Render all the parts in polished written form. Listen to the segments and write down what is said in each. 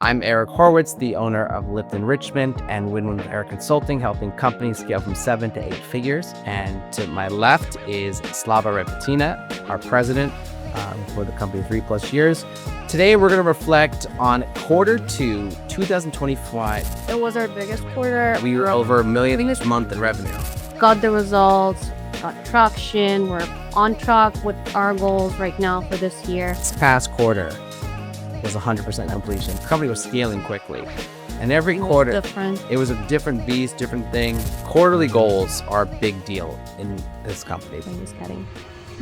I'm Eric Horwitz, the owner of Lift Enrichment and Win-Win with Eric Consulting, helping companies scale from 7 to 8 figures. And to my left is Slava Repetina, our president for the company 3+ years. Today, we're going to reflect on Q2 2025. It was our biggest quarter. We were over $1 million this month in revenue. Got the results, got traction. We're on track with our goals right now for this year. This past quarter was 100% completion. The company was scaling quickly. And every quarter, it was a different beast, different thing. Quarterly goals are a big deal in this company. I'm just getting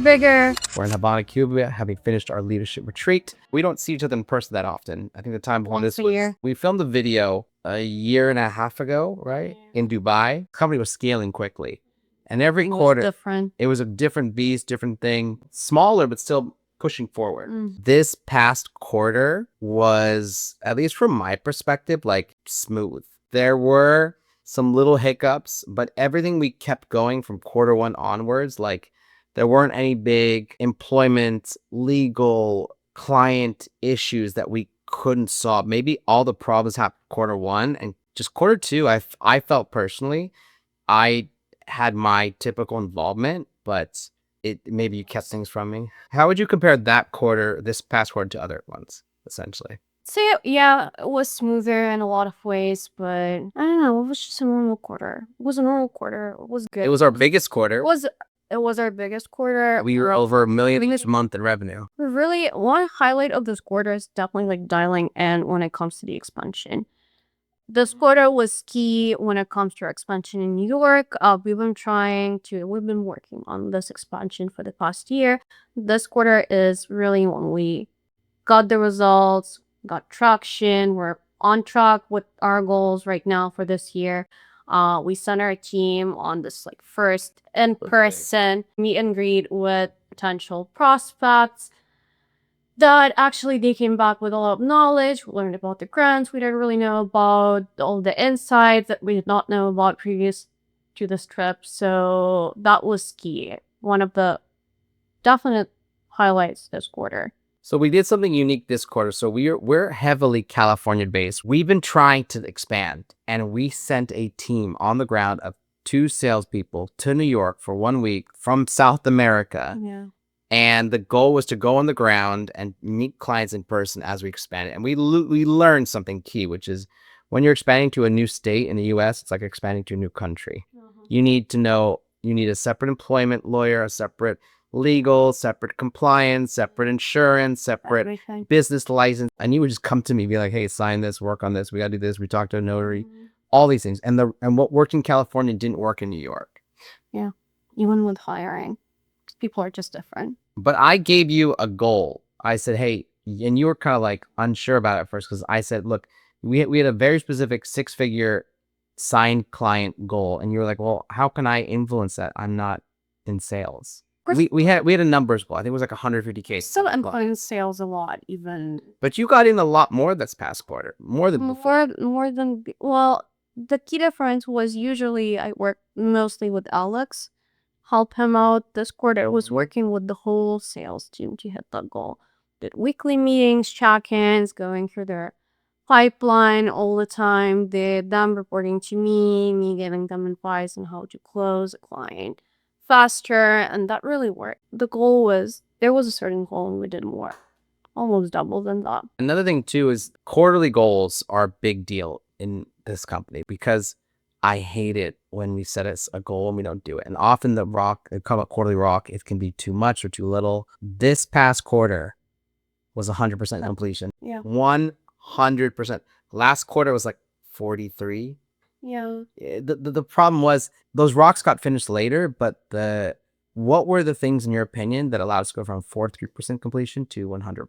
bigger. We're in Havana, Cuba, having finished our leadership retreat. We don't see each other in person that often. I think the time before this was, we filmed a video a year and a half ago, right? In Dubai. The company was scaling quickly. And every quarter, it was a different beast, different thing. Smaller, but still pushing forward. This past quarter was, at least from my perspective, like smooth. There were some little hiccups, but everything we kept going from Q1 onwards, like there weren't any big employment, legal, client issues that we couldn't solve. Maybe all the problems happened Q1, and just Q2, I felt personally, I had my typical involvement, but maybe you catch things from me. How would you compare that quarter, this past quarter, to other ones, essentially? So yeah, it was smoother in a lot of ways, but I don't know, it was just a normal quarter. It was a normal quarter. It was good. It was our biggest quarter. It was our biggest quarter. We were over $1 million this month in revenue. Really, one highlight of this quarter is definitely like dialing in when it comes to the expansion. This quarter was key when it comes to our expansion in New York. We've been working on this expansion for the past year. This quarter is really when we got the results, got traction. We're on track with our goals right now for this year. We sent our team on this like first in-person meet and greet with potential prospects. That actually they came back with a lot of knowledge. We learned about the grants we didn't really know about, all the insights that we did not know about previous to this trip. So that was key. One of the definite highlights this quarter. So we did something unique this quarter. So we're heavily California based. We've been trying to expand, and we sent a team on the ground of 2 salespeople to New York for 1 week from South America. Yeah. And the goal was to go on the ground and meet clients in person as we expanded. And we learned something key, which is when you're expanding to a new state in the US, it's like expanding to a new country. You need to know, you need a separate employment lawyer, a separate legal, separate compliance, separate insurance, separate business license. And you would just come to me and be like, hey, sign this, work on this. We got to do this. We talked to a notary, all these things. And what worked in California didn't work in New York. Yeah, even with hiring. People are just different. But I gave you a goal. I said, hey, and you were kind of like unsure about it at first because I said, look, we had a very specific 6-figure signed client goal. And you were like, well, how can I influence that? I'm not in sales. We had a numbers goal. I think it was like 150K. Still influence sales a lot, even. But you got in a lot more this past quarter. More than well, the key difference was usually I work mostly with Alex. Help him out. This quarter I was working with the whole sales team to hit that goal. Did weekly meetings, check-ins, going through their pipeline all the time. Them reporting to me giving them advice on how to close a client faster, and that really worked. The goal was, there was a certain goal and we did more. Almost double than that. Another thing too is quarterly goals are a big deal in this company because I hate it when we set us a goal and we don't do it. And often the quarterly rock, it can be too much or too little. This past quarter was 100% completion. Yeah. 100%. Last quarter was like 43. Yeah. The problem was those rocks got finished later, but what were the things in your opinion that allowed us to go from 43% completion to 100%?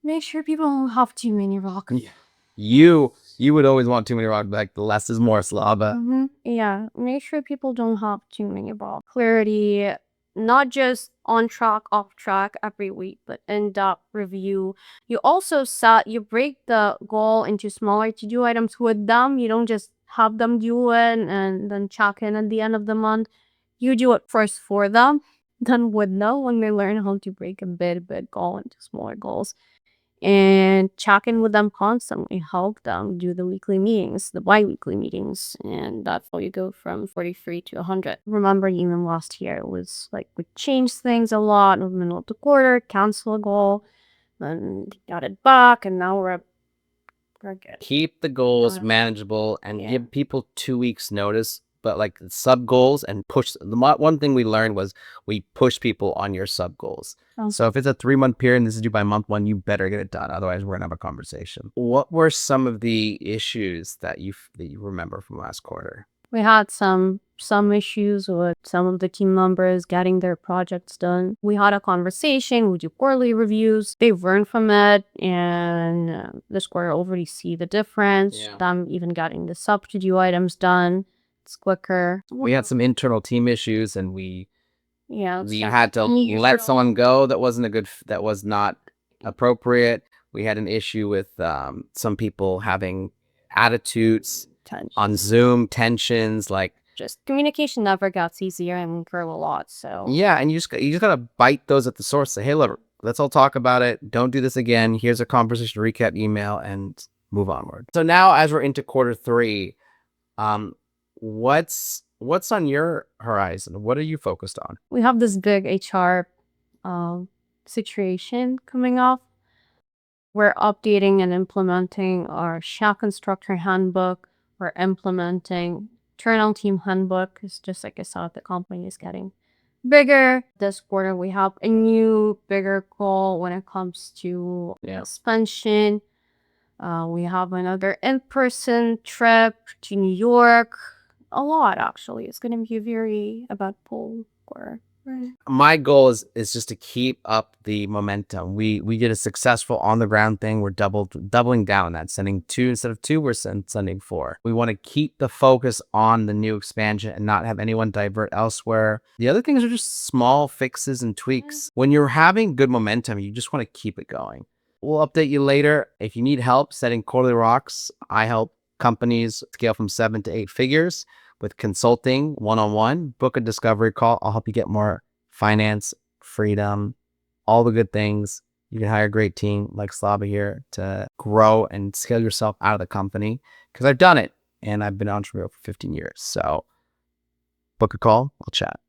Make sure people don't have too many rocks. Yeah. You would always want too many rocks, like the less is more, Slava. Yeah, make sure people don't have too many rocks. Clarity, not just on track, off track every week, but in-depth review. You also you break the goal into smaller to-do items with them. You don't just have them do it and then check in at the end of the month. You do it first for them, then with them when they learn how to break a big goal into smaller goals. and check in with them constantly, help them do the weekly meetings, the bi-weekly meetings, and that's how you go from 43 to 100. Remember, even last year, it was like we changed things a lot in the middle of the quarter, cancel a goal, then got it back, and now we're good. Keep the goals manageable and give people 2 weeks notice, but like sub goals, and push. One thing we learned was we push people on your sub goals. So if it's a 3-month period and this is due by month 1, you better get it done. Otherwise, we're gonna have a conversation. What were some of the issues that you remember from last quarter? We had some issues with some of the team members getting their projects done. We had a conversation. We do quarterly reviews. They learn from it, and this quarter already see the difference. Them even getting the sub to do items done. It's quicker. We had some internal team issues, and we we had to let someone go that was not appropriate. We had an issue with some people having attitudes on Zoom, tensions, like just communication never gets easier, and we grow a lot. So yeah, and you just gotta bite those at the source. Say, hey, look, let's all talk about it. Don't do this again. Here's a conversation recap email, and move onward. So now, as we're into quarter 3, what's on your horizon? What are you focused on? We have this big HR situation coming up. We're updating and implementing our shack instructor handbook. We're implementing internal team handbook. It's just like I said, the company is getting bigger. This quarter, we have a new, bigger goal when it comes to expansion. We have another in-person trip to New York. A lot, actually. It's going to be a very eventful quarter. My goal is just to keep up the momentum. We did a successful on the ground thing. We're doubling down on that, sending 2 instead of 2. We're sending 4. We want to keep the focus on the new expansion and not have anyone divert elsewhere. The other things are just small fixes and tweaks. When you're having good momentum, you just want to keep it going. We'll update you later. If you need help setting quarterly rocks, I help companies scale from 7 to 8 figures with consulting one-on-one. Book a discovery call. I'll help you get more finance, freedom, all the good things. You can hire a great team like Slava here to grow and scale yourself out of the company, because I've done it and I've been an entrepreneur for 15 years. So book a call. I'll chat.